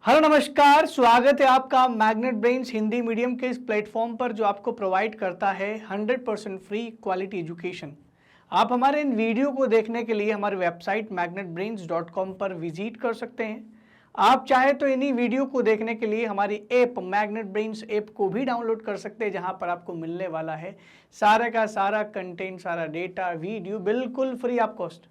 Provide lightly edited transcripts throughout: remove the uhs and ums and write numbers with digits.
Hello नमस्कार, स्वागत है आपका मैग्नेट ब्रेन्स हिंदी मीडियम के इस प्लेटफॉर्म पर जो आपको प्रोवाइड करता है 100% फ्री क्वालिटी एजुकेशन। आप हमारे इन वीडियो को देखने के लिए हमारे वेबसाइट magnetbrains.com पर विजिट कर सकते हैं। आप चाहे तो इन्हीं वीडियो को देखने के लिए हमारी ऐप मैग्नेट ब्रेन्स ऐप को भी डाउनलोड कर सकते हैं, जहां पर आपको मिलने वाला है सारा का सारा कंटेंट, सारा डेटा, वीडियो बिल्कुल फ्री ऑफ कॉस्ट।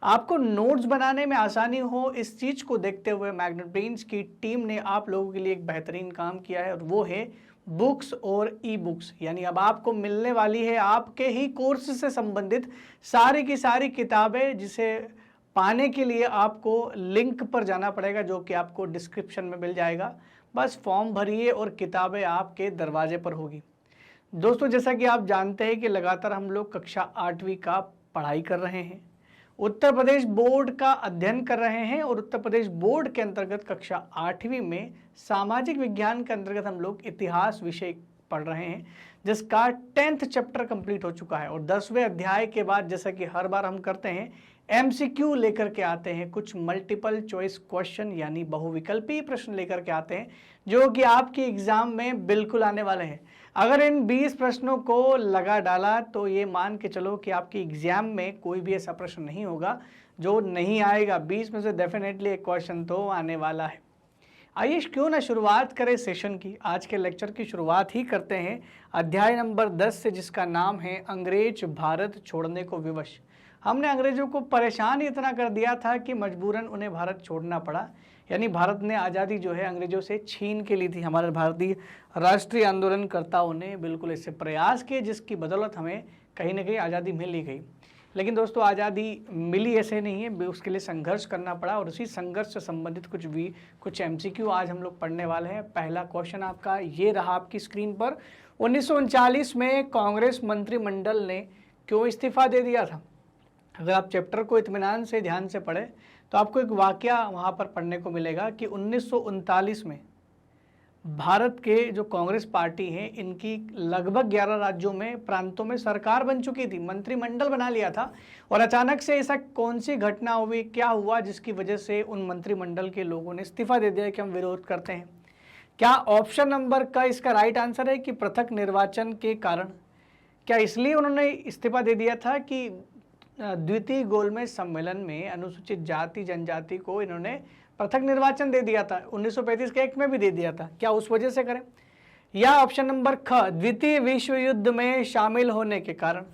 आपको नोट्स बनाने में आसानी हो, इस चीज को देखते हुए मैग्नेट ब्रेन्स की टीम ने आप लोगों के लिए एक बेहतरीन काम किया है और वो है बुक्स और ई बुक्स। यानी अब आपको मिलने वाली है आपके ही कोर्स से संबंधित सारी की सारी किताबें, जिसे पाने के लिए आपको लिंक पर जाना पड़ेगा जो कि आपको डिस्क्रिप्शन में मिल जाएगा। बस फॉर्म भरिए और किताबें आपके दरवाजे पर होगी। दोस्तों, जैसा कि आप जानते हैं कि लगातार हम लोग कक्षा 8वीं का पढ़ाई कर रहे हैं, उत्तर प्रदेश बोर्ड का अध्ययन कर रहे हैं और उत्तर प्रदेश बोर्ड के अंतर्गत कक्षा 8वीं में सामाजिक विज्ञान के अंतर्गत हम लोग इतिहास विषय पढ़ रहे हैं, जिसका 10th चैप्टर कंप्लीट हो चुका है। और 10वें अध्याय के बाद, जैसा कि हर बार हम करते हैं, MCQ लेकर के आते हैं, कुछ मल्टीपल चॉइस क्वेश्चन यानी बहुविकल्पीय प्रश्न लेकर के आते हैं, जो कि आपके एग्जाम में बिल्कुल आने वाले हैं। अगर इन 20 प्रश्नों को लगा डाला तो ये मान के चलो कि आपके एग्जाम में कोई भी ऐसा प्रश्न नहीं होगा जो नहीं आएगा। 20 में से डेफिनेटली एक क्वेश्चन तो आने वाला है। आइए क्यों ना शुरुआत करें सेशन की। आज के लेक्चर की शुरुआत ही करते हैं अध्याय नंबर 10 से, जिसका नाम है अंग्रेज भारत छोड़ने को विवश। हमने अंग्रेजों को परेशान इतना कर दिया था कि मजबूरन उन्हें भारत छोड़ना पड़ा। यानी भारत ने आज़ादी जो है अंग्रेजों से छीन के ली थी। हमारे भारतीय राष्ट्रीय आंदोलनकर्ताओं ने बिल्कुल ऐसे प्रयास किए जिसकी बदौलत हमें कहीं ना कहीं आज़ादी मिल ही गई। लेकिन दोस्तों, आज़ादी मिली ऐसे नहीं है, उसके लिए संघर्ष करना पड़ा और उसी संघर्ष से संबंधित कुछ MCQ आज हम लोग पढ़ने वाले हैं। पहला क्वेश्चन आपका ये रहा आपकी स्क्रीन पर। 1939 में कांग्रेस मंत्रिमंडल ने क्यों इस्तीफा दे दिया था? अगर आप चैप्टर को इत्मीनान से ध्यान से पढ़ें तो आपको एक वाकया वहाँ पर पढ़ने को मिलेगा कि 1939 में भारत के जो कांग्रेस पार्टी है, इनकी लगभग 11 राज्यों में, प्रांतों में सरकार बन चुकी थी, मंत्रिमंडल बना लिया था। और अचानक से ऐसा कौन सी घटना हुई, क्या हुआ जिसकी वजह से उन मंत्रिमंडल के लोगों ने इस्तीफा दे दिया कि हम विरोध करते हैं? क्या ऑप्शन नंबर का इसका राइट आंसर है कि पृथक निर्वाचन के कारण? क्या इसलिए उन्होंने इस्तीफा दे दिया था कि द्वितीय गोलमेज सम्मेलन में अनुसूचित जाति जनजाति को इन्होंने पृथक निर्वाचन दे दिया था, 1935 के एक्ट में भी दे दिया था, क्या उस वजह से करें? या ऑप्शन नंबर ख, द्वितीय विश्व युद्ध में शामिल होने के कारण,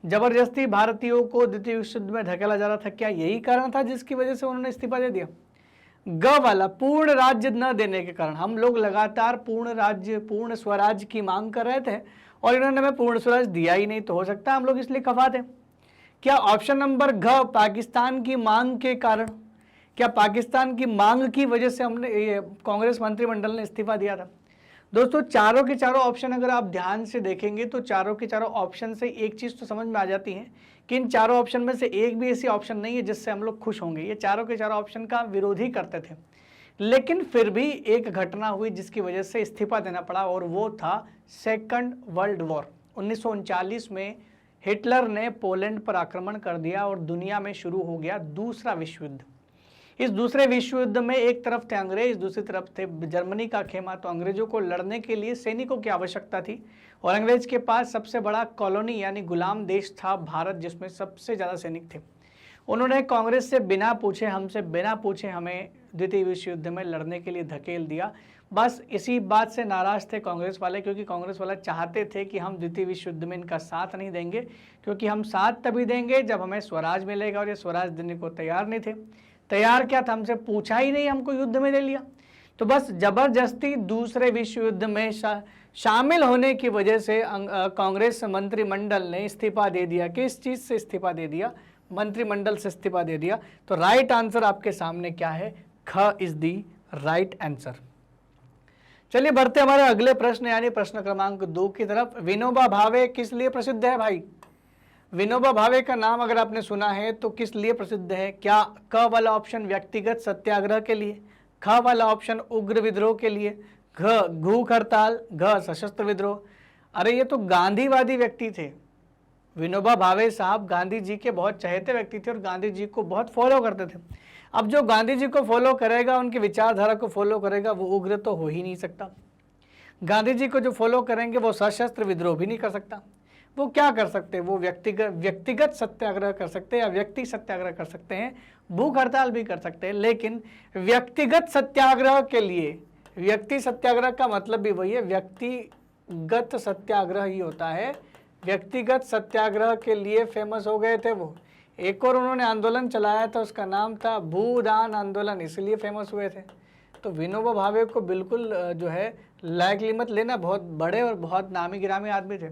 जबरदस्ती भारतीयों को द्वितीय विश्व युद्ध में धकेला जा रहा था, क्या यही कारण था जिसकी वजह से उन्होंने इस्तीफा दे दिया? ग वाला, पूर्ण राज्य न देने के कारण। हम लोग लगातार पूर्ण राज्य, पूर्ण स्वराज की मांग कर रहे थे और इन्होंने हमें पूर्ण स्वराज दिया ही नहीं, तो हो सकता है हम लोग इसलिए खफा थे। क्या ऑप्शन नंबर घ, पाकिस्तान की मांग के कारण? क्या पाकिस्तान की मांग की वजह से हमने कांग्रेस मंत्रिमंडल ने इस्तीफा दिया था? दोस्तों, चारों के चारों ऑप्शन अगर आप ध्यान से देखेंगे तो चारों के चारों ऑप्शन से एक चीज तो समझ में आ जाती है कि इन चारों ऑप्शन में से एक भी ऐसी ऑप्शन नहीं है जिससे हम लोग खुश होंगे। ये चारों के चारों ऑप्शन का विरोध ही करते थे, लेकिन फिर भी एक घटना हुई जिसकी वजह से इस्तीफा देना पड़ा, और वो था सेकंड वर्ल्ड वॉर। 1939 में हिटलर ने पोलैंड पर आक्रमण कर दिया और दुनिया में शुरू हो गया दूसरा विश्व युद्ध। इस दूसरे विश्व युद्ध में एक तरफ थे अंग्रेज, दूसरी तरफ थे जर्मनी का खेमा। तो अंग्रेजों को लड़ने के लिए सैनिकों की आवश्यकता थी और अंग्रेज के पास सबसे बड़ा कॉलोनी यानी गुलाम देश था भारत, जिसमें सबसे ज़्यादा सैनिक थे। उन्होंने कांग्रेस से बिना पूछे, हमसे बिना पूछे हमें द्वितीय विश्व युद्ध में लड़ने के लिए धकेल दिया। बस इसी बात से नाराज थे कांग्रेस वाले, क्योंकि कांग्रेस वाले चाहते थे कि हम द्वितीय विश्व युद्ध में इनका साथ नहीं देंगे, क्योंकि हम साथ तभी देंगे जब हमें स्वराज मिलेगा, और ये स्वराज देने को तैयार नहीं थे। तैयार क्या था, हमसे पूछा ही नहीं, हमको युद्ध में ले लिया। तो बस जबरदस्ती दूसरे विश्व युद्ध में शामिल होने की वजह से कांग्रेस मंत्रिमंडल ने इस्तीफा दे दिया। किस चीज से इस्तीफा दे दिया? मंत्रिमंडल से इस्तीफा दे दिया। तो राइट आंसर आपके सामने क्या है? ख इज दी राइट आंसर। चलिए बढ़ते हमारे अगले प्रश्न यानी प्रश्न क्रमांक 2 की तरफ। विनोबा भावे किस लिए प्रसिद्ध है भाई? विनोबा भावे का नाम अगर आपने सुना है तो किस लिए प्रसिद्ध है? क्या क वाला ऑप्शन व्यक्तिगत सत्याग्रह के लिए, ख वाला ऑप्शन उग्र विद्रोह के लिए, घ भूख हड़ताल, घ सशस्त्र विद्रोह? अरे ये तो गांधीवादी व्यक्ति थे। विनोबा भावे साहब गांधी जी के बहुत चहेते व्यक्ति थे और गांधी जी को बहुत फॉलो करते थे। अब जो गांधी जी को फॉलो करेगा, उनकी विचारधारा को फॉलो करेगा, वो उग्र तो हो ही नहीं सकता। गांधी जी को जो फॉलो करेंगे वो सशस्त्र विद्रोह भी नहीं कर सकता। वो क्या कर सकते हैं, वो व्यक्तिगत सत्याग्रह कर सकते हैं या व्यक्ति सत्याग्रह कर सकते हैं, भूख हड़ताल भी कर सकते हैं। लेकिन व्यक्तिगत सत्याग्रह के लिए, व्यक्ति सत्याग्रह का मतलब भी वही है, व्यक्तिगत सत्याग्रह ही होता है। व्यक्तिगत सत्याग्रह के लिए फेमस हो गए थे वो। एक और उन्होंने आंदोलन चलाया था, उसका नाम था भूदान आंदोलन, इसलिए फेमस हुए थे। तो विनोबा भावे को बिल्कुल जो है लाइकली मत लेना, बहुत बड़े और बहुत नामी गिरामी आदमी थे।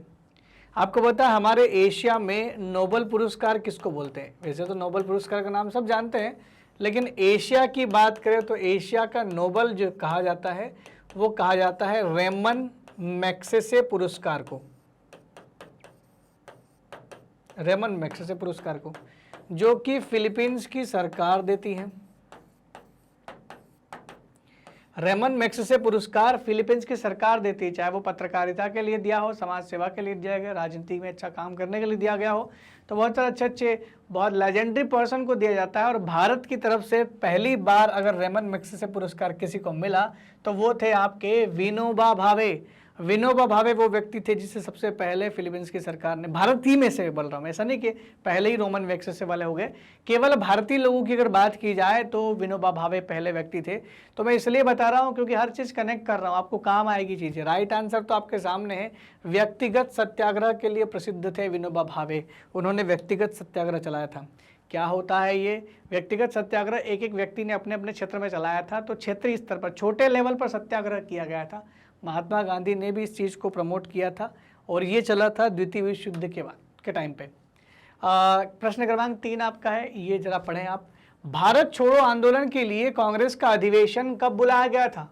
आपको पता है हमारे एशिया में नोबेल पुरस्कार किसको बोलते हैं? वैसे तो नोबेल पुरस्कार का नाम सब जानते हैं, लेकिन एशिया की बात करें तो एशिया का नोबेल जो कहा जाता है वो कहा जाता है रेमन मैग्सेसे पुरस्कार को। रेमन मैग्सेसे पुरस्कार को, जो कि फिलीपींस की सरकार देती है। रेमन मैग्सेसे पुरस्कार फिलीपींस की सरकार देती है, चाहे वो पत्रकारिता के लिए दिया हो, समाज सेवा के लिए दिया गया, राजनीति में अच्छा काम करने के लिए दिया गया हो, तो बहुत सारे अच्छे बहुत लेजेंडरी पर्सन को दिया जाता है। और भारत की तरफ से पहली बार अगर रेमन मैग्सेसे पुरस्कार किसी को मिला तो वो थे आपके विनोबा भावे। विनोबा भावे वो व्यक्ति थे जिसे सबसे पहले फिलीपींस की सरकार ने, भारत ही में से बोल रहा हूँ, ऐसा नहीं कि पहले ही रोमन मैग्सेसे वाले हो गए, केवल भारतीय लोगों की अगर बात की जाए तो विनोबा भावे पहले व्यक्ति थे। तो मैं इसलिए बता रहा हूँ क्योंकि हर चीज़ कनेक्ट कर रहा हूँ, आपको काम आएगी चीज़ें। राइट आंसर तो आपके सामने है, व्यक्तिगत सत्याग्रह के लिए प्रसिद्ध थे विनोबा भावे। उन्होंने व्यक्तिगत सत्याग्रह चलाया था। क्या होता है ये व्यक्तिगत सत्याग्रह? एक एक व्यक्ति ने अपने अपने क्षेत्र में चलाया था, तो क्षेत्रीय स्तर पर छोटे लेवल पर सत्याग्रह किया गया था। महात्मा गांधी ने भी इस चीज़ को प्रमोट किया था और ये चला था द्वितीय विश्व युद्ध के बाद के टाइम पे। प्रश्न क्रमांक 3 आपका है, ये जरा पढ़ें आप। भारत छोड़ो आंदोलन के लिए कांग्रेस का अधिवेशन कब बुलाया गया था?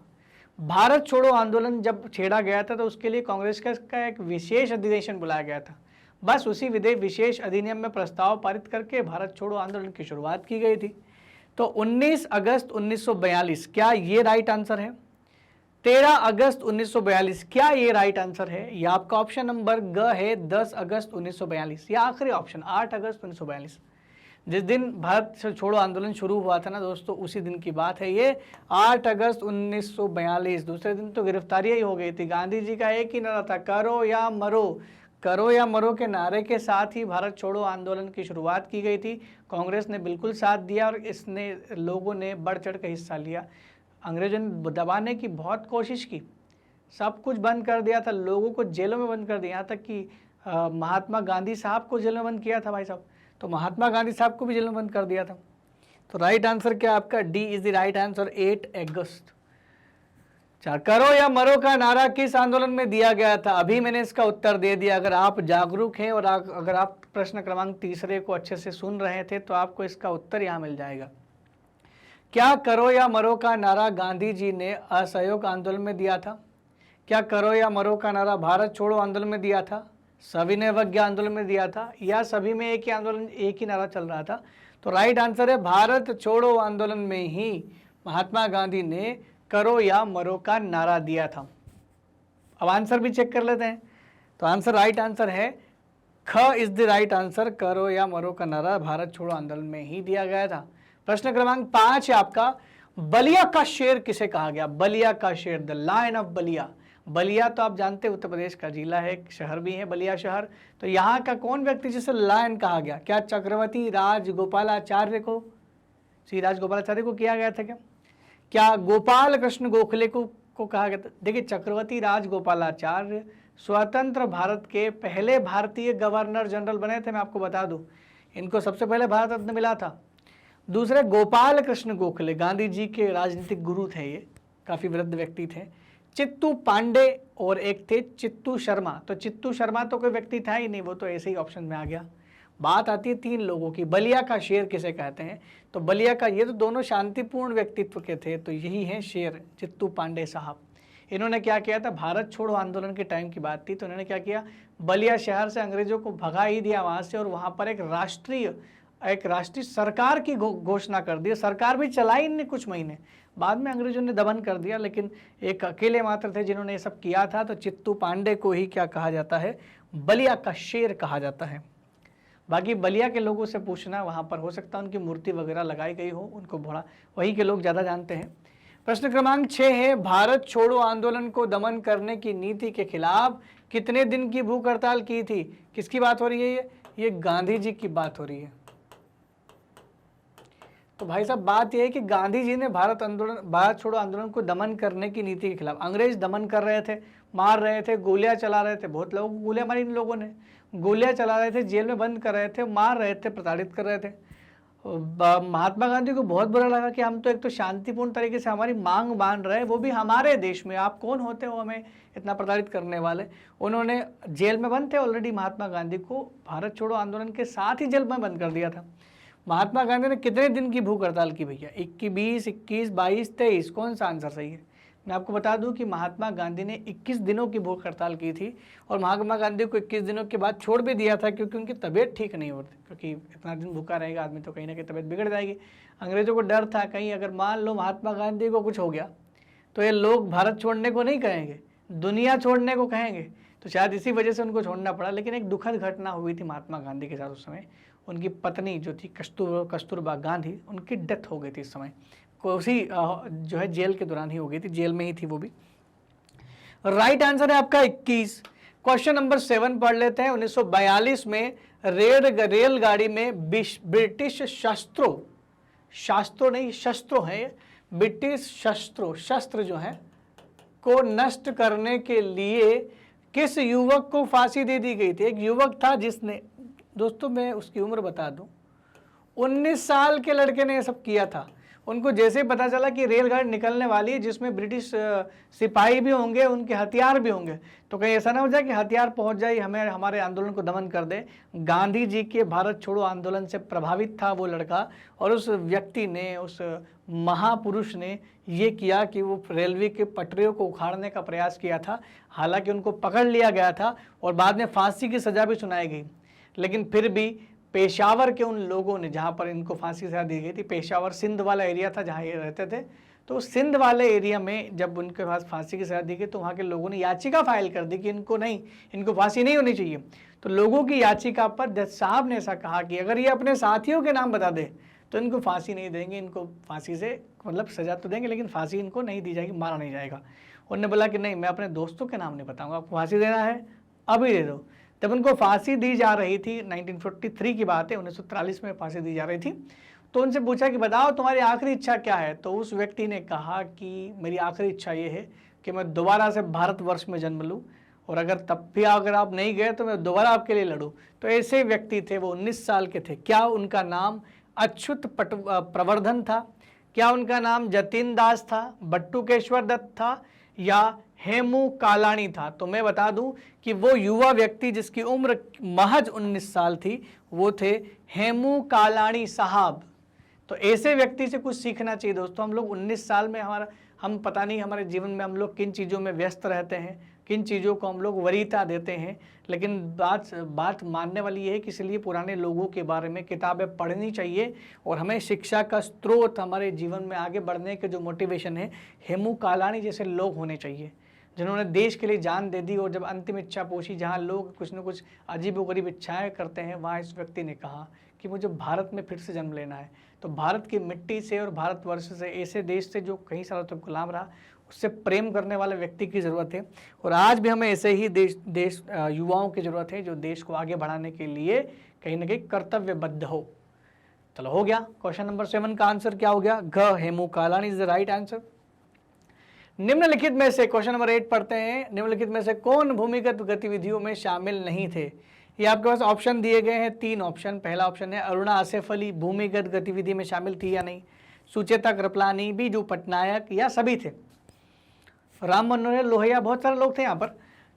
भारत छोड़ो आंदोलन जब छेड़ा गया था तो उसके लिए कांग्रेस का एक विशेष अधिवेशन बुलाया गया था। बस उसी विशेष अधिनियम में प्रस्ताव पारित करके भारत छोड़ो आंदोलन की शुरुआत की गई थी। तो 19 अगस्त 1942, क्या ये राइट आंसर है? 13 अगस्त 1942, क्या ये राइट आंसर है? या आपका ऑप्शन नंबर ग है 10 अगस्त 1942, या आखिरी ऑप्शन 8 अगस्त 1942। जिस दिन भारत छोड़ो आंदोलन शुरू हुआ था ना दोस्तों, उसी दिन की बात है ये, 8 अगस्त 1942। दूसरे दिन तो गिरफ्तारियां ही हो गई थी। गांधी जी का एक ही नारा था, करो या मरो। करो या मरो के नारे के साथ ही भारत छोड़ो आंदोलन की शुरुआत की गई थी। कांग्रेस ने बिल्कुल साथ दिया और इसने लोगों ने बढ़ चढ़ कर हिस्सा लिया। अंग्रेजों ने दबाने की बहुत कोशिश की, सब कुछ बंद कर दिया था, लोगों को जेलों में बंद कर दिया, यहाँ तक कि महात्मा गांधी साहब को जेल में बंद किया था भाई साहब। तो महात्मा गांधी साहब को भी जेल में बंद कर दिया था। तो राइट आंसर क्या आपका? D is the right answer, 8 अगस्त। करो या मरो का नारा किस आंदोलन में दिया गया था? अभी मैंने इसका उत्तर दे दिया। अगर आप जागरूक हैं और अगर आप प्रश्न क्रमांक 3 को अच्छे से सुन रहे थे तो आपको इसका उत्तर यहाँ मिल जाएगा। क्या करो या मरो का नारा गांधी जी ने असहयोग आंदोलन में दिया था? क्या करो या मरो का नारा भारत छोड़ो आंदोलन में दिया था, सविनय अवज्ञा आंदोलन में दिया था, या सभी में एक ही आंदोलन, एक ही नारा चल रहा था? तो राइट आंसर है भारत छोड़ो आंदोलन में ही महात्मा गांधी ने करो या मरो का नारा दिया था। अब आंसर भी चेक कर लेते हैं। तो आंसर राइट आंसर है ख इज द राइट आंसर, करो या मरो का नारा भारत छोड़ो आंदोलन में ही दिया गया था। प्रश्न क्रमांक 5 है आपका, बलिया का शेर किसे कहा गया? बलिया का शेर, the lion of Ballia. Ballia तो आप जानते हैं उत्तर प्रदेश का जिला है, एक शहर भी है बलिया शहर। तो यहाँ का कौन व्यक्ति जिसे लायन कहा गया? क्या चक्रवर्ती राजगोपालाचार्य को, श्री राजगोपालाचार्य को किया गया था क्या गोपाल कृष्ण गोखले को कहा गया था? देखिए, चक्रवर्ती राजगोपालाचार्य स्वतंत्र भारत के पहले भारतीय गवर्नर जनरल बने थे। मैं आपको बता दूं, इनको सबसे पहले भारत रत्न मिला था। दूसरे गोपाल कृष्ण गोखले गांधी जी के राजनीतिक गुरु थे, ये काफ़ी वृद्ध व्यक्ति थे। चित्तू पांडे और एक थे चित्तू शर्मा। तो चित्तू शर्मा तो कोई व्यक्ति था ही नहीं, वो तो ऐसे ही ऑप्शन में आ गया। बात आती है 3 लोगों की, बलिया का शेर किसे कहते हैं? तो बलिया का, ये तो दोनों शांतिपूर्ण व्यक्तित्व के थे, तो यही है शेर, चित्तू पांडे साहब। इन्होंने क्या किया था, भारत छोड़ो आंदोलन के टाइम की बात थी, तो इन्होंने क्या किया, बलिया शहर से अंग्रेजों को भगा ही दिया वहाँ से, और वहाँ पर एक राष्ट्रीय सरकार की घोषणा कर दी। सरकार भी चलाई इनने कुछ महीने, बाद में अंग्रेजों ने दमन कर दिया, लेकिन एक अकेले मात्र थे जिन्होंने ये सब किया था। तो चित्तू पांडे को ही क्या कहा जाता है? बलिया का शेर कहा जाता है। बाकी बलिया के लोगों से पूछना, वहाँ पर हो सकता है उनकी मूर्ति वगैरह लगाई गई हो, उनको बड़ा वहीं के लोग ज़्यादा जानते हैं। प्रश्न क्रमांक 6 है, भारत छोड़ो आंदोलन को दमन करने की नीति के खिलाफ कितने दिन की भूख हड़ताल की थी? किसकी बात हो रही है? ये गांधी जी की बात हो रही है। तो भाई साहब बात यह है कि गांधी जी ने भारत छोड़ो आंदोलन को दमन करने की नीति के खिलाफ, अंग्रेज दमन कर रहे थे, मार रहे थे, गोलियां चला रहे थे, बहुत लोगों को गोलियां मारी इन लोगों ने, गोलियां चला रहे थे, जेल में बंद कर रहे थे, मार रहे थे, प्रताड़ित कर रहे थे। महात्मा गांधी को बहुत बुरा लगा कि हम तो एक तो शांतिपूर्ण तरीके से हमारी मांग मान रहे हैं, वो भी हमारे देश में, आप कौन होते हो हमें इतना प्रताड़ित करने वाले। उन्होंने जेल में बंद थे ऑलरेडी, महात्मा गांधी को भारत छोड़ो आंदोलन के साथ ही जेल में बंद कर दिया था। महात्मा गांधी ने कितने दिन की भूख हड़ताल की भैया? 21, 21, 22, 23, कौन सा आंसर सही है? मैं आपको बता दूं कि महात्मा गांधी ने 21 दिनों की भूख हड़ताल की थी और महात्मा गांधी को 21 दिनों के बाद छोड़ भी दिया था, क्योंकि उनकी तबीयत ठीक नहीं होती, क्योंकि इतना दिन भूखा रहेगा आदमी तो कहीं ना कहीं तबीयत बिगड़ जाएगी। अंग्रेजों को डर था कहीं अगर मान लो महात्मा गांधी को कुछ हो गया तो ये लोग भारत छोड़ने को नहीं कहेंगे, दुनिया छोड़ने को कहेंगे, तो शायद इसी वजह से उनको छोड़ना पड़ा। लेकिन एक दुखद घटना हुई थी महात्मा गांधी के साथ उस समय, उनकी पत्नी जो थी कस्तूरबा गांधी, उनकी डेथ हो गई थी इस समय, उसी जो है जेल के दौरान ही हो गई थी, जेल में ही थी वो भी। राइट आंसर है आपका 21। क्वेश्चन नंबर 7 पढ़ लेते हैं। 1942 में रेलगाड़ी में ब्रिटिश शस्त्रों नहीं, शस्त्रों है, ब्रिटिश शस्त्र जो है को नष्ट करने के लिए किस युवक को फांसी दे दी गई थी? एक युवक था जिसने, दोस्तों मैं उसकी उम्र बता दूं, 19 साल के लड़के ने यह सब किया था। उनको जैसे ही पता चला कि रेलगाड़ी निकलने वाली है जिसमें ब्रिटिश सिपाही भी होंगे, उनके हथियार भी होंगे, तो कहीं ऐसा ना हो जाए कि हथियार पहुंच जाए हमारे आंदोलन को दमन कर दे। गांधी जी के भारत छोड़ो आंदोलन से प्रभावित था वो लड़का, और उस व्यक्ति ने, उस महापुरुष ने ये किया कि वो रेलवे के पटरियों को उखाड़ने का प्रयास किया था। हालांकि उनको पकड़ लिया गया था और बाद में फांसी की सज़ा भी सुनाई गई, लेकिन फिर भी पेशावर के उन लोगों ने, जहाँ पर इनको फांसी सजा दी गई थी, पेशावर सिंध वाला एरिया था जहाँ ये रहते थे, तो सिंध वाले एरिया में जब उनके पास फांसी की सजा दी गई तो वहाँ के लोगों ने याचिका फाइल कर दी कि इनको फांसी नहीं होनी चाहिए। तो लोगों की याचिका पर जज साहब ने ऐसा कहा कि अगर ये अपने साथियों के नाम बता दे तो इनको फांसी नहीं देंगे, इनको फांसी से मतलब सजा तो देंगे लेकिन फांसी इनको नहीं दी जाएगी, मारा नहीं जाएगा। उन्होंने बोला कि नहीं, मैं अपने दोस्तों के नाम नहीं बताऊँगा, आपको फांसी देना है अभी दे दो। जब उनको फांसी दी जा रही थी, 1943 की बात है, 1943 में फांसी दी जा रही थी, तो उनसे पूछा कि बताओ तुम्हारी आखिरी इच्छा क्या है? तो उस व्यक्ति ने कहा कि मेरी आखिरी इच्छा ये है कि मैं दोबारा से भारतवर्ष में जन्म लूँ, और अगर आप नहीं गए तो मैं दोबारा आपके लिए लड़ूँ। तो ऐसे व्यक्ति थे, वो 19 साल के थे। क्या उनका नाम अच्युत प्रवर्धन था? क्या उनका नाम जतीन दास था, बट्टुकेश्वर दत्त था, या हेमू कालानी था? तो मैं बता दूं कि वो युवा व्यक्ति जिसकी उम्र महज 19 साल थी वो थे हेमू कालानी साहब। तो ऐसे व्यक्ति से कुछ सीखना चाहिए दोस्तों। हम लोग 19 साल में हम पता नहीं हमारे जीवन में हम लोग किन चीज़ों में व्यस्त रहते हैं, किन चीज़ों को हम लोग वरीयता देते हैं, लेकिन बात मानने वाली ये है कि इसलिए पुराने लोगों के बारे में किताबें पढ़नी चाहिए और हमें शिक्षा का स्रोत, हमारे जीवन में आगे बढ़ने के जो मोटिवेशन है, हेमू कालानी जैसे लोग होने चाहिए जिन्होंने देश के लिए जान दे दी। और जब अंतिम इच्छा पूछी, जहाँ लोग कुछ न कुछ अजीबोगरीब इच्छाएँ करते हैं, वहाँ इस व्यक्ति ने कहा कि मुझे भारत में फिर से जन्म लेना है। तो भारत की मिट्टी से और भारतवर्ष से, ऐसे देश से जो कई सालों तक गुलाम रहा, उससे प्रेम करने वाले व्यक्ति की ज़रूरत है। और आज भी हमें ऐसे ही देश युवाओं की ज़रूरत है जो देश को आगे बढ़ाने के लिए कहीं ना कहीं कर्तव्यबद्ध हो। चलो हो गया। क्वेश्चन नंबर 7 का आंसर क्या हो गया? घ, Hemu Kalani is the right answer. निम्नलिखित में से, क्वेश्चन नंबर 8 पढ़ते हैं, निम्नलिखित में से कौन भूमिगत गतिविधियों में शामिल नहीं थे? ये आपके पास ऑप्शन दिए गए हैं, 3 ऑप्शन। पहला ऑप्शन है अरुणा आसिफ अली भूमिगत गतिविधि में शामिल थी या नहीं, सुचेता कृपलानी, बीजू पटनायक, या सभी थे। राम मनोहर लोहिया, बहुत सारे लोग थे यहाँ पर।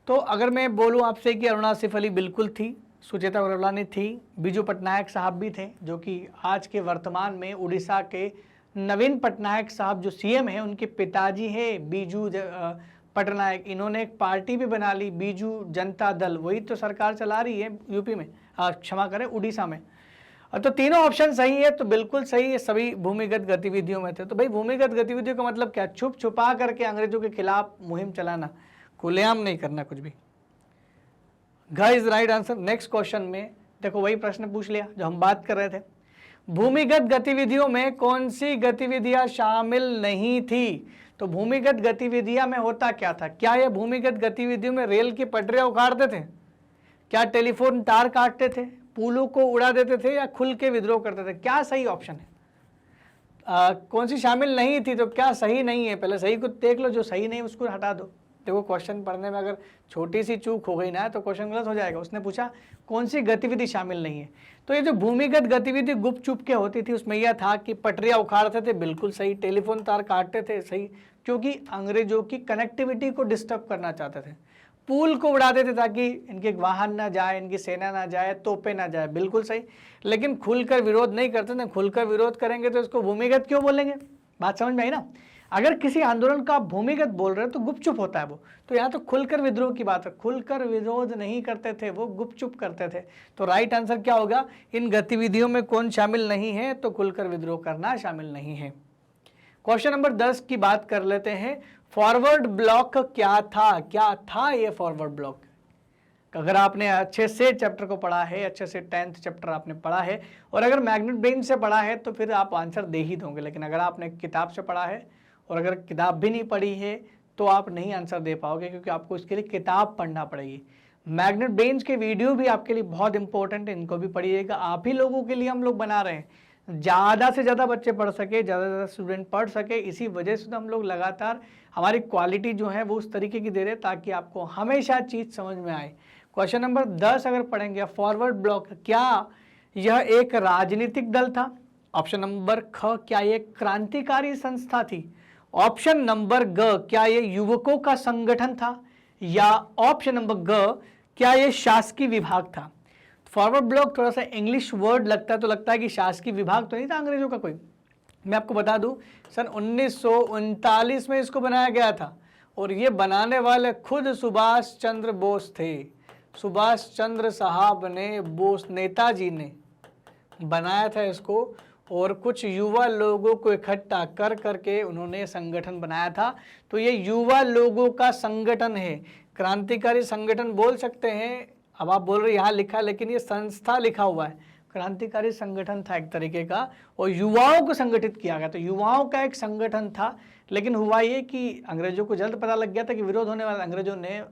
तो अगर मैं बोलूँ आपसे कि अरुणा आसिफ अली बिल्कुल थी, सुचेता कृपलानी थी, बीजू पटनायक साहब भी थे, जो कि आज के वर्तमान में उड़ीसा के नवीन पटनायक साहब जो सीएम हैं उनके पिताजी हैं बीजू पटनायक। इन्होंने एक पार्टी भी बना ली, बीजू जनता दल, वही तो सरकार चला रही है यूपी में, क्षमा करें उड़ीसा में। तो तीनों ऑप्शन सही है, तो बिल्कुल सही है, सभी भूमिगत गतिविधियों में थे। तो भाई भूमिगत गतिविधियों का मतलब क्या? छुप छुपा करके अंग्रेजों के खिलाफ मुहिम चलाना, खुलेआम नहीं करना कुछ भी। घ is right answer. Next question में देखो वही प्रश्न पूछ लिया जो हम बात कर रहे थे। भूमिगत गतिविधियों में कौन सी गतिविधियां शामिल नहीं थी? तो भूमिगत गतिविधियां में होता क्या था? क्या ये भूमिगत गतिविधियों में रेल की पटरियां उखाड़ते थे? क्या टेलीफोन तार काटते थे? पुलों को उड़ा देते थे या खुल के विद्रोह करते थे? क्या सही ऑप्शन है? कौन सी शामिल नहीं थी? तो क्या सही नहीं है? पहले सही को देख लो, जो सही नहीं उसको हटा दो। देखो क्वेश्चन पढ़ने में अगर छोटी सी चूक हो गई ना तो क्वेश्चन गलत हो जाएगा। उसने पूछा कौन सी गतिविधि शामिल नहीं है, तो ये जो भूमिगत गतिविधि गुप्त चुप के होती थी उसमें यह था कि पटरियां उखाड़ते थे, बिल्कुल सही। टेलीफोन तार काटते थे, सही, क्योंकि अंग्रेजों की कनेक्टिविटी को डिस्टर्ब करना चाहते थे। पुल को उड़ा देते ताकि इनके वाहन ना जाए, इनकी सेना ना जाए, तोपे ना जाए, बिल्कुल सही। लेकिन खुलकर विरोध नहीं करते थे। खुलकर विरोध करेंगे तो इसको भूमिगत क्यों बोलेंगे? बात समझ में आई ना? अगर किसी आंदोलन का आप भूमिगत बोल रहे हो तो गुपचुप होता है वो, तो यहाँ तो खुलकर विद्रोह की बात है। खुलकर विरोध नहीं करते थे, वो गुपचुप करते थे। तो राइट आंसर क्या होगा? इन गतिविधियों में कौन शामिल नहीं है? तो खुलकर विद्रोह करना शामिल नहीं है। क्वेश्चन नंबर 10 की बात कर लेते हैं। फॉरवर्ड ब्लॉक क्या था? क्या था ये फॉरवर्ड ब्लॉक? अगर आपने अच्छे से चैप्टर को पढ़ा है, अच्छे से 10th चैप्टर आपने पढ़ा है और अगर मैग्नेट ब्रेन से पढ़ा है तो फिर आप आंसर दे ही दोगे। लेकिन अगर आपने किताब से पढ़ा है और अगर किताब भी नहीं पढ़ी है तो आप नहीं आंसर दे पाओगे, क्योंकि आपको इसके लिए किताब पढ़ना पड़ेगी। मैग्नेट ब्रेन्स के वीडियो भी आपके लिए बहुत इंपॉर्टेंट है, इनको भी पढ़िएगा। आप ही लोगों के लिए हम लोग बना रहे हैं, ज़्यादा से ज़्यादा बच्चे पढ़ सके, ज़्यादा से ज़्यादा स्टूडेंट पढ़ सके। इसी वजह से तो हम लोग लगातार हमारी क्वालिटी जो है वो उस तरीके की दे रहे हैं ताकि आपको हमेशा चीज़ समझ में आए। क्वेश्चन नंबर 10 अगर पढ़ेंगे, फॉरवर्ड ब्लॉक क्या यह एक राजनीतिक दल था? ऑप्शन नंबर ख, क्या ये क्रांतिकारी संस्था थी? ऑप्शन नंबर ग, क्या ये युवकों का संगठन था? या ऑप्शन नंबर ग, क्या ये शासकीय विभाग था? फॉरवर्ड ब्लॉक थोड़ा सा इंग्लिश वर्ड लगता है, तो लगता है कि शासकीय विभाग तो नहीं था अंग्रेजों का कोई। मैं आपको बता दूं, सन 1939 में इसको बनाया गया था और ये बनाने वाले खुद सुभाष चंद्र बोस थे। सुभाष चंद्र साहब ने, बोस नेताजी ने बनाया था इसको और कुछ युवा लोगों को इकट्ठा कर करके उन्होंने संगठन बनाया था। तो ये युवा लोगों का संगठन है, क्रांतिकारी संगठन बोल सकते हैं। अब आप बोल रहे यहाँ लिखा, लेकिन ये संस्था लिखा हुआ है। क्रांतिकारी संगठन था एक तरीके का और युवाओं को संगठित किया गया, तो युवाओं का एक संगठन था। लेकिन हुआ ये कि अंग्रेजों को जल्द पता लग गया था कि विरोध होने वाला। अंग्रेजों ने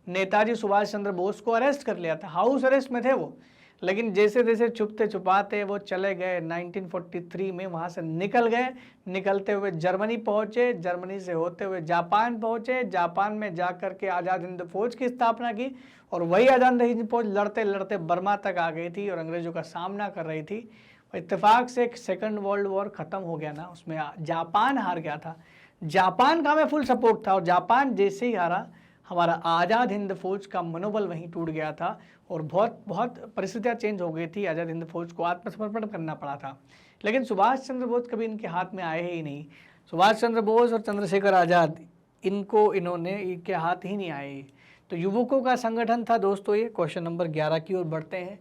नेताजी सुभाष चंद्र बोस को अरेस्ट कर लिया था, हाउस अरेस्ट में थे वो। लेकिन जैसे जैसे छुपते छुपाते वो चले गए, 1943 में वहाँ से निकल गए। निकलते हुए जर्मनी पहुँचे, जर्मनी से होते हुए जापान पहुँचे, जापान में जा कर के आज़ाद हिंद फौज की स्थापना की और वही आज़ाद हिंद फौज लड़ते लड़ते बर्मा तक आ गई थी और अंग्रेजों का सामना कर रही थी। इत्तेफाक से एक सेकंड वर्ल्ड वॉर ख़त्म हो गया ना, उसमें जापान हार गया था। जापान का हमें फुल सपोर्ट था और जापान जैसे ही हारा, हमारा आज़ाद हिंद फौज का मनोबल वहीं टूट गया था और बहुत बहुत परिस्थितियाँ चेंज हो गई थी। आज़ाद हिंद फौज को आत्मसमर्पण करना पड़ा था। लेकिन सुभाष चंद्र बोस कभी इनके हाथ में आए ही नहीं। सुभाष चंद्र बोस और चंद्रशेखर आज़ाद, इनके हाथ ही नहीं आए। तो युवकों का संगठन था दोस्तों ये। क्वेश्चन नंबर 11 की ओर बढ़ते हैं।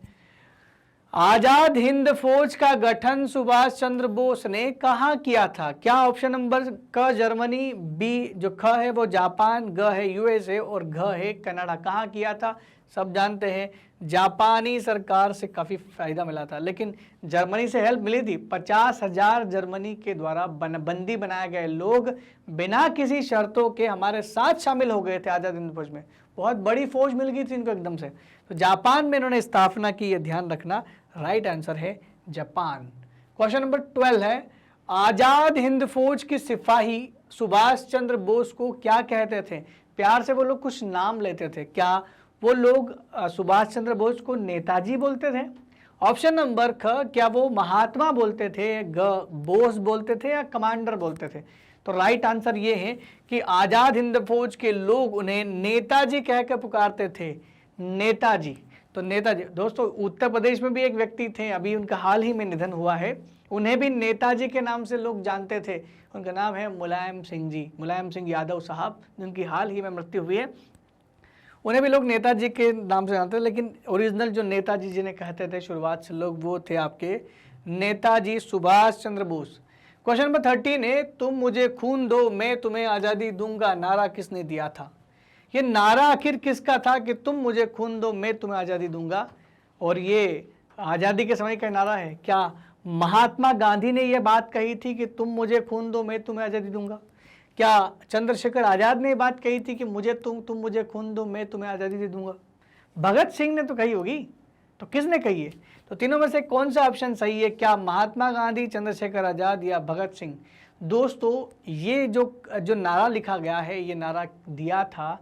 आजाद हिंद फौज का गठन सुभाष चंद्र बोस ने कहाँ किया था? क्या ऑप्शन नंबर क जर्मनी, बी जो ख है वो जापान, ग है यूएसए और घ है कनाडा। कहाँ किया था? सब जानते हैं जापानी सरकार से काफ़ी फायदा मिला था, लेकिन जर्मनी से हेल्प मिली थी। 50,000 जर्मनी के द्वारा बंदी बनाए गए लोग बिना किसी शर्तों के हमारे साथ शामिल हो गए थे आज़ाद हिंद फौज में। बहुत बड़ी फौज मिल गई थी इनको एकदम से। तो जापान में इन्होंने स्थापना की, ये ध्यान रखना। राइट आंसर है जापान। क्वेश्चन नंबर 12 है, आजाद हिंद फौज के सिपाही सुभाष चंद्र बोस को क्या कहते थे? प्यार से वो लोग कुछ नाम लेते थे। क्या वो लोग सुभाष चंद्र बोस को नेताजी बोलते थे? ऑप्शन नंबर ख, क्या वो महात्मा बोलते थे? ग, बोस बोलते थे या कमांडर बोलते थे? तो राइट आंसर ये है कि आजाद हिंद फौज के लोग उन्हें नेताजी कहकर पुकारते थे। नेताजी, तो नेताजी दोस्तों, उत्तर प्रदेश में भी एक व्यक्ति थे, अभी उनका हाल ही में निधन हुआ है, उन्हें भी नेताजी के नाम से लोग जानते थे। उनका नाम है मुलायम सिंह जी, मुलायम सिंह यादव साहब, जिनकी हाल ही में मृत्यु हुई है। उन्हें भी लोग नेताजी के नाम से जानते थे, लेकिन ओरिजिनल जो नेताजी जिन्हें कहते थे शुरुआत से लोग, वो थे आपके नेताजी सुभाष चंद्र बोस। क्वेश्चन नंबर 13 है, तुम मुझे खून दो मैं तुम्हें आज़ादी दूंगा, नारा किसने दिया था? ये नारा आखिर किसका था कि तुम मुझे खून दो मैं तुम्हें आज़ादी दूंगा? और ये आज़ादी के समय का नारा है। क्या महात्मा गांधी ने यह बात कही थी कि तुम मुझे खून दो मैं तुम्हें आज़ादी दूंगा? क्या चंद्रशेखर आज़ाद ने बात कही थी कि मुझे तुम मुझे खून दो मैं तुम्हें आज़ादी दे दूंगा? भगत सिंह ने तो कही होगी, तो किसने कही है? तो तीनों में से कौन सा ऑप्शन सही है? क्या महात्मा गांधी, चंद्रशेखर आज़ाद या भगत सिंह? दोस्तों ये जो नारा लिखा गया है, ये नारा दिया था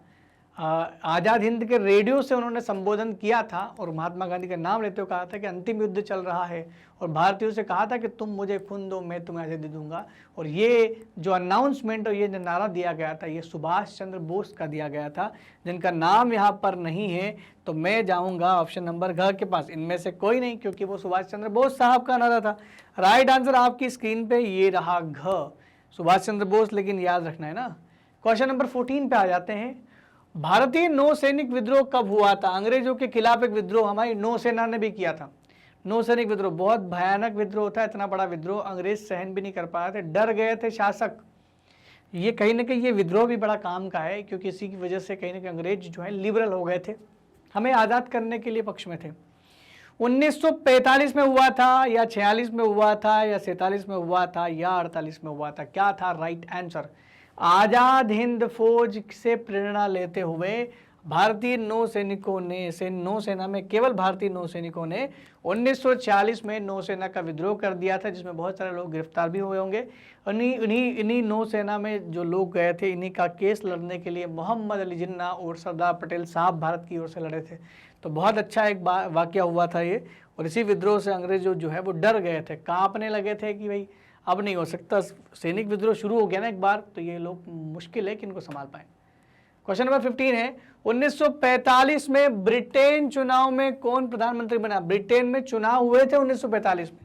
आज़ाद हिंद के रेडियो से उन्होंने संबोधन किया था और महात्मा गांधी का नाम लेते हुए कहा था कि अंतिम युद्ध चल रहा है और भारतीयों से कहा था कि तुम मुझे खून दो मैं तुम्हें आज़ादी दूंगा। और ये जो अनाउंसमेंट और ये जो नारा दिया गया था ये सुभाष चंद्र बोस का दिया गया था, जिनका नाम यहाँ पर नहीं है। तो मैं जाऊँगा ऑप्शन नंबर घ के पास, इनमें से कोई नहीं, क्योंकि वो सुभाष चंद्र बोस साहब का नारा था। राइट आंसर आपकी स्क्रीन पर ये रहा घ, सुभाष चंद्र बोस। लेकिन याद रखना है ना। क्वेश्चन नंबर 14 पे आ जाते हैं। भारतीय नौसैनिक विद्रोह कब हुआ था? अंग्रेजों के खिलाफ एक विद्रोह हमारी नौसेना ने भी किया था। नौसैनिक विद्रोह बहुत भयानक विद्रोह था, इतना बड़ा विद्रोह अंग्रेज सहन भी नहीं कर पाए थे, डर गए थे शासक। ये कहीं ना कहीं ये विद्रोह भी बड़ा काम का है, क्योंकि इसी की वजह से कहीं ना कहीं अंग्रेज जो है लिबरल हो गए थे, हमें आज़ाद करने के लिए पक्ष में थे। 1945 में हुआ था या 46 में हुआ था या 47 में हुआ था या 48 में हुआ था? क्या था राइट आंसर? आजाद हिंद फौज से प्रेरणा लेते हुए भारतीय नौसैनिकों ने नौसेना में केवल भारतीय नौसैनिकों ने 1940 में नौसेना का विद्रोह कर दिया था, जिसमें बहुत सारे लोग गिरफ्तार भी हुए होंगे। इन्हीं नौसेना में जो लोग गए थे, इन्हीं का केस लड़ने के लिए मोहम्मद अली जिन्ना और सरदार पटेल साहब भारत की ओर से लड़े थे। तो बहुत अच्छा एक वाकया हुआ था ये, और इसी विद्रोह से अंग्रेज जो है वो डर गए थे, कांपने लगे थे कि भाई अब नहीं हो सकता, सैनिक विद्रोह शुरू हो गया ना एक बार, तो ये लोग मुश्किल है कि इनको संभाल पाए। क्वेश्चन नंबर 15 है, 1945 में ब्रिटेन चुनाव में कौन प्रधानमंत्री बना? ब्रिटेन में चुनाव हुए थे 1945 में,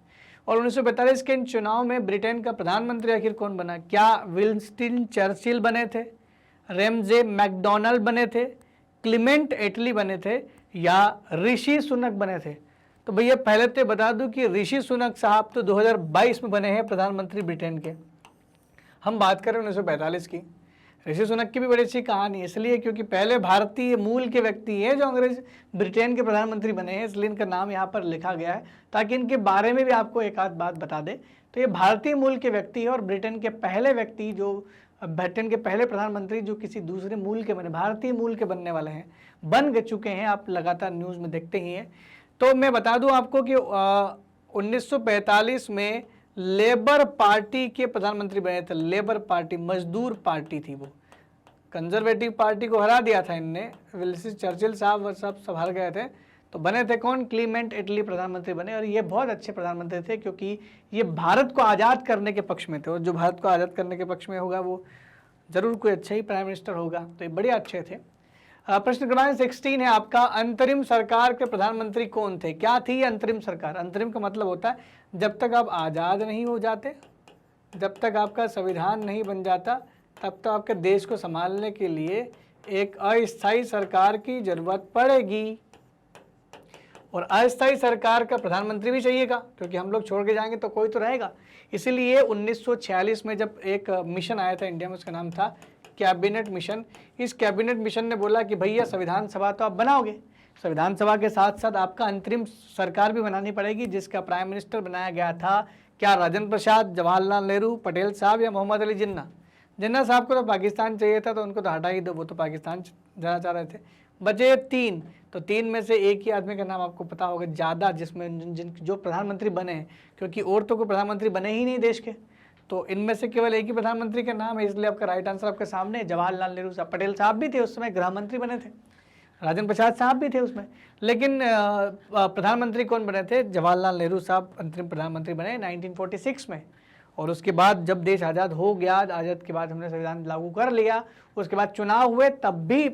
और 1945 के चुनाव में ब्रिटेन का प्रधानमंत्री आखिर कौन बना? क्या विंस्टन चर्चिल बने थे, रेमजे मैकडोनाल्ड बने थे, क्लीमेंट एटली बने थे, या ऋषि सुनक बने थे? तो भैया पहले तो बता दूं कि ऋषि सुनक साहब तो 2022 में बने हैं प्रधानमंत्री ब्रिटेन के। हम बात करें 1945 की। ऋषि सुनक की भी बड़ी अच्छी कहानी है, इसलिए क्योंकि पहले भारतीय मूल के व्यक्ति हैं जो अंग्रेज ब्रिटेन के प्रधानमंत्री बने हैं, इसलिए इनका नाम यहाँ पर लिखा गया है ताकि इनके बारे में भी आपको एक आध बात बता दे। तो ये भारतीय मूल के व्यक्ति है और ब्रिटेन के पहले व्यक्ति, जो ब्रिटेन के पहले प्रधानमंत्री जो किसी दूसरे मूल के बने, भारतीय मूल के बनने वाले हैं, बन चुके हैं। आप लगातार न्यूज़ में देखते ही हैं। तो मैं बता दूं आपको कि 1945 में लेबर पार्टी के प्रधानमंत्री बने थे। लेबर पार्टी मजदूर पार्टी थी, वो कंजर्वेटिव पार्टी को हरा दिया था इनने, विंस्टन चर्चिल साहब सब हार गए थे। तो बने थे कौन? क्लीमेंट एटली प्रधानमंत्री बने, और ये बहुत अच्छे प्रधानमंत्री थे क्योंकि ये भारत को आज़ाद करने के पक्ष में थे, और जो भारत को आज़ाद करने के पक्ष में होगा वो जरूर कोई अच्छा ही प्राइम मिनिस्टर होगा। तो ये बड़े अच्छे थे। प्रश्न क्रमांक 16 है आपका, अंतरिम सरकार के प्रधानमंत्री कौन थे? क्या थी अंतरिम सरकार? अंतरिम का मतलब होता है जब तक आप आज़ाद नहीं हो जाते, जब तक आपका संविधान नहीं बन जाता, तब तक आपके देश को संभालने के लिए एक अस्थायी सरकार की जरूरत पड़ेगी। और अस्थायी सरकार का प्रधानमंत्री भी चाहिएगा, क्योंकि हम लोग छोड़ के जाएंगे तो कोई तो रहेगा। इसीलिए 1946 में जब एक मिशन आया था इंडिया में, उसका नाम था कैबिनेट मिशन। इस कैबिनेट मिशन ने बोला कि भैया संविधान सभा तो आप बनाओगे, संविधान सभा के साथ साथ आपका अंतरिम सरकार भी बनानी पड़ेगी, जिसका प्राइम मिनिस्टर बनाया गया था क्या? राजेंद्र प्रसाद, जवाहरलाल नेहरू, पटेल साहब या मोहम्मद अली जिन्ना? जिन्ना साहब को तो पाकिस्तान चाहिए था, तो उनको तो हटा ही दो, वो तो पाकिस्तान जाना चाह रहे थे। बचे 3, तो 3 में से एक ही आदमी का नाम आपको पता होगा ज़्यादा, जिसमें जो प्रधानमंत्री बने हैं, क्योंकि और तो कोई प्रधानमंत्री बने ही नहीं देश के, तो इनमें से केवल एक ही प्रधानमंत्री का नाम है, इसलिए आपका राइट आंसर आपके सामने है, जवाहरलाल नेहरू साहब। पटेल साहब भी थे उस समय, गृह मंत्री बने थे, राजेंद्र प्रसाद साहब भी थे उसमें, लेकिन प्रधानमंत्री कौन बने थे? जवाहरलाल नेहरू साहब अंतरिम प्रधानमंत्री बने 1946 में। और उसके बाद जब देश आज़ाद हो गया, आज़ाद के बाद हमने संविधान लागू कर लिया, उसके बाद चुनाव हुए, तब भी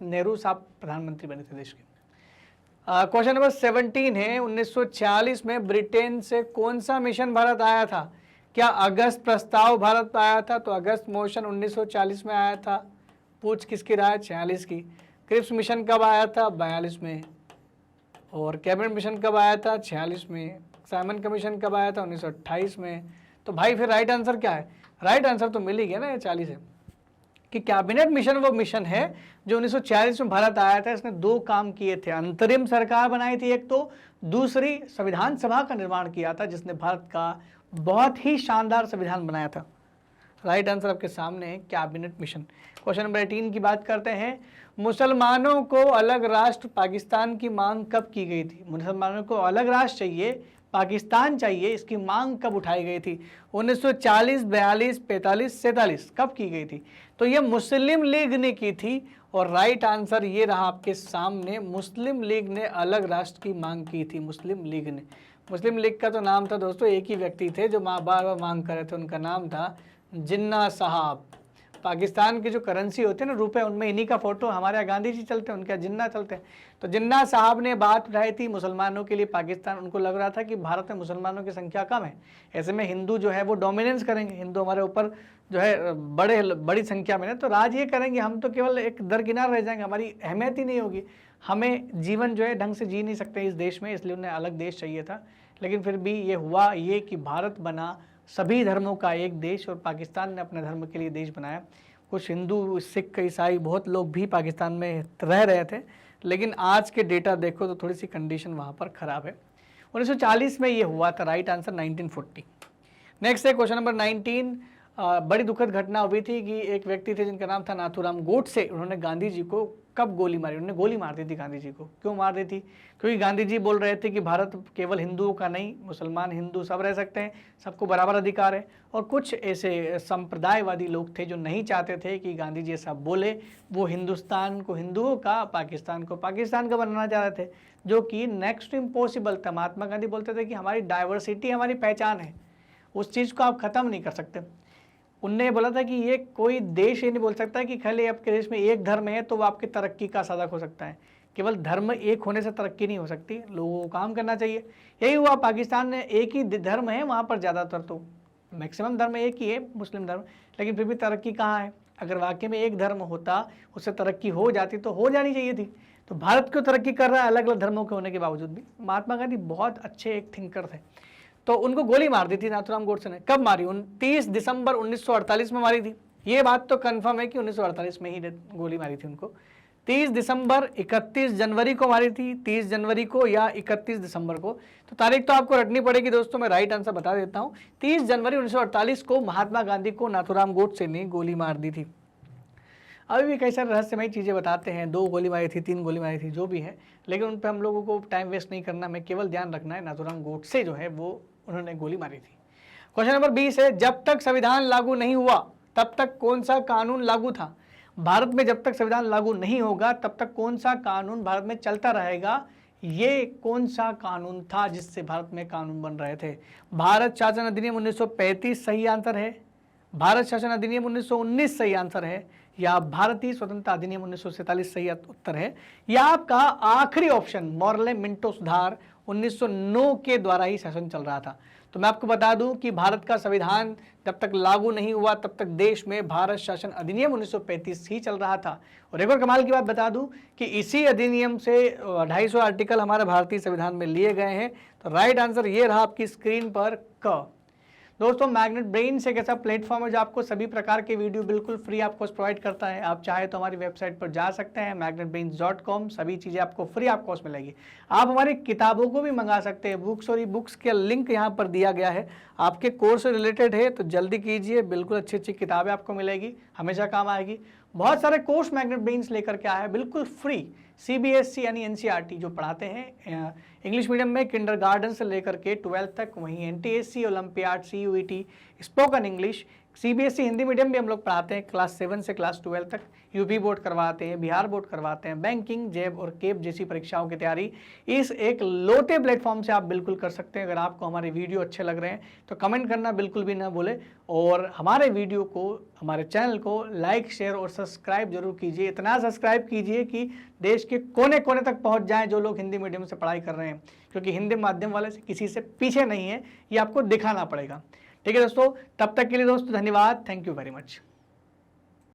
नेहरू साहब प्रधानमंत्री बने थे देश के। क्वेश्चन नंबर 17 है, 1946 में ब्रिटेन से कौन सा मिशन भारत आया था? क्या अगस्त प्रस्ताव भारत आया था? तो अगस्त मोशन 1940 में आया था। पूछ किसकी राय? 46 की। क्रिप्स मिशन कब आया था? 42 में। और कैबिनेट मिशन कब आया था? 46 में। साइमन कमीशन कब आया था? 1928 में। तो भाई फिर राइट आंसर क्या है? राइट आंसर तो मिल ही गया ना, ये 40 है। कि कैबिनेट मिशन वो मिशन है जो 1946 में भारत आया था। इसने दो काम किए थे, अंतरिम सरकार बनाई थी एक तो, दूसरी संविधान सभा का निर्माण किया था जिसने भारत का बहुत ही शानदार संविधान बनाया था। राइट आंसर आपके सामने है कैबिनेट मिशन। क्वेश्चन नंबर 18 की बात करते हैं, मुसलमानों को अलग राष्ट्र पाकिस्तान की मांग कब की गई थी? मुसलमानों को अलग राष्ट्र चाहिए, पाकिस्तान चाहिए, इसकी मांग कब उठाई गई थी? 1940, 42, 45, 47 कब की गई थी? तो ये मुस्लिम लीग ने की थी और राइट आंसर ये रहा आपके सामने, मुस्लिम लीग ने अलग राष्ट्र की मांग की थी। मुस्लिम लीग ने, मुस्लिम लीग का तो नाम था दोस्तों, एक ही व्यक्ति थे जो बार बार मांग कर रहे थे, उनका नाम था जिन्ना साहब। पाकिस्तान की जो करेंसी होती है ना रुपए, उनमें इन्हीं का फोटो, हमारे यहाँ गांधी जी चलते हैं, उनके जिन्ना चलते हैं। तो जिन्ना साहब ने बात उठाई थी मुसलमानों के लिए पाकिस्तान, उनको लग रहा था कि भारत में मुसलमानों की संख्या कम है, ऐसे में हिंदू जो है वो डोमिनेंस करेंगे, हिंदू हमारे ऊपर जो है बड़ी संख्या में, तो राज ये करेंगे, हम तो केवल एक दरकिनार रह जाएंगे, हमारी अहमियत ही नहीं होगी, हमें जीवन जो है ढंग से जी नहीं सकते इस देश में, इसलिए उन्हें अलग देश चाहिए था। लेकिन फिर भी ये हुआ ये कि भारत बना सभी धर्मों का एक देश और पाकिस्तान ने अपने धर्म के लिए देश बनाया। कुछ हिंदू, सिख, ईसाई बहुत लोग भी पाकिस्तान में रह रहे थे, लेकिन आज के डेटा देखो तो थोड़ी सी कंडीशन वहाँ पर ख़राब है। 1940 में ये हुआ था, राइट आंसर 1940। नेक्स्ट है क्वेश्चन नंबर 19। बड़ी दुखद घटना हुई थी कि एक व्यक्ति थे जिनका नाम था नाथूराम गोडसे, उन्होंने गांधी जी को कब गोली मारी? उन्होंने गोली मार दी थी गांधी जी को। क्यों मार दी थी? क्योंकि गांधी जी बोल रहे थे कि भारत केवल हिंदुओं का नहीं, मुसलमान हिंदू सब रह सकते हैं, सबको बराबर अधिकार है। और कुछ ऐसे संप्रदायवादी लोग थे जो नहीं चाहते थे कि गांधी जी ऐसा बोले, वो हिंदुस्तान को हिंदुओं का, पाकिस्तान को पाकिस्तान का बनाना चाह रहे थे, जो कि नेक्स्ट इम्पॉसिबल था। महात्मा गांधी बोलते थे कि हमारी डाइवर्सिटी हमारी पहचान है, उस चीज़ को आप ख़त्म नहीं कर सकते। उनने बोला था कि ये कोई देश ये नहीं बोल सकता कि खाली आपके देश में एक धर्म है तो वो आपकी तरक्की का साधक हो सकता है। केवल धर्म एक होने से तरक्की नहीं हो सकती, लोगों को काम करना चाहिए। यही हुआ, पाकिस्तान में एक ही धर्म है, वहाँ पर ज़्यादातर तो मैक्सिमम धर्म एक ही है, मुस्लिम धर्म, लेकिन फिर भी तरक्की कहाँ है? अगर वाकई में एक धर्म होता, उससे तरक्की हो जाती तो हो जानी चाहिए थी। तो भारत क्यों तरक्की कर रहा है अलग अलग धर्मों के होने के बावजूद भी? महात्मा गांधी बहुत अच्छे एक थिंकर थे। तो उनको गोली मार दी थी नाथूराम गोडसे ने। कब मारी? 30 दिसंबर 1948 में मारी थी। ये बात तो कंफर्म है कि 1948 में ही गोली मारी थी उनको। 30 दिसंबर, 31 जनवरी को मारी थी, 30 जनवरी को या 31 दिसंबर को। तो तारीख तो आपको रटनी पड़ेगी दोस्तों, मैं राइट आंसर बता देता हूँ। 30 जनवरी 1948 को महात्मा गांधी को नाथूराम गोडसे ने गोली मार दी थी। अभी भी कई सारे रहस्यमयी चीज़ें बताते हैं, 2 गोली मारी थी, 3 गोली मारी थी, जो भी है, लेकिन उन पर हम लोगों को टाइम वेस्ट नहीं करना। मैं केवल ध्यान रखना है नाथूराम गोडसे जो है वो उन्होंने गोली मारी थी। क्वेश्चन नंबर 20 है, जब तक संविधान लागू नहीं हुआ तब तक कौन सा कानून लागू था? भारत में जब तक संविधान लागू नहीं होगा तब तक कौन सा कानून भारत में चलता रहेगा? ये कौन सा कानून था जिससे भारत में कानून बन रहे थे? भारत शासन अधिनियम 1935 सही आंसर है, भारत शासन अधिनियम 1919 सही आंसर है, या भारतीय स्वतंत्रता अधिनियम 1947 सही उत्तर है, या आपका आखिरी ऑप्शन मॉर्ले मिंटो सुधार 1909 के द्वारा ही शासन चल रहा था। तो मैं आपको बता दूं कि भारत का संविधान जब तक लागू नहीं हुआ तब तक देश में भारत शासन अधिनियम 1935 ही चल रहा था। और एक और कमाल की बात बता दूं कि इसी अधिनियम से 250 आर्टिकल हमारे भारतीय संविधान में लिए गए हैं। तो राइट आंसर ये रहा आपकी स्क्रीन पर क। दोस्तों, मैग्नेट ब्रेन्स एक ऐसा प्लेटफॉर्म है जो आपको सभी प्रकार के वीडियो बिल्कुल फ्री आपको प्रोवाइड करता है। आप चाहे तो हमारी वेबसाइट पर जा सकते हैं magnetbrains.com, सभी चीज़ें आपको फ्री आपको मिलेगी। आप हमारी किताबों को भी मंगा सकते हैं, बुक्स और ई बुक्स के लिंक यहाँ पर दिया गया है। आपके कोर्स से रिलेटेड है तो जल्दी कीजिए, बिल्कुल अच्छी अच्छी किताबें आपको मिलेगी, हमेशा काम आएगी। बहुत सारे कोर्स मैग्नेट ब्रेन्स लेकर के आया है बिल्कुल फ्री। CBSE यानी NCERT जो पढ़ाते हैं इंग्लिश मीडियम में किंडरगार्टन से लेकर के 12th तक, वहीं NTSC, olympiad, CUET, spoken English, CBSE Hindi medium भी हम लोग पढ़ाते हैं क्लास 7 से क्लास 12 तक। यूपी बोर्ड करवाते हैं, बिहार बोर्ड करवाते हैं, बैंकिंग, जेब और केप जैसी परीक्षाओं की तैयारी इस एक लोटे प्लेटफॉर्म से आप बिल्कुल कर सकते हैं। अगर आपको हमारे वीडियो अच्छे लग रहे हैं तो कमेंट करना बिल्कुल भी ना भूलें, और हमारे वीडियो को, हमारे चैनल को लाइक, शेयर और सब्सक्राइब जरूर कीजिए। इतना सब्सक्राइब कीजिए कि देश के कोने कोने तक पहुंच जाएं जो लोग हिंदी मीडियम से पढ़ाई कर रहे हैं, क्योंकि हिंदी माध्यम वाले से किसी से पीछे नहीं है, ये आपको दिखाना पड़ेगा। ठीक है दोस्तों, तब तक के लिए दोस्तों धन्यवाद, थैंक यू वेरी मच।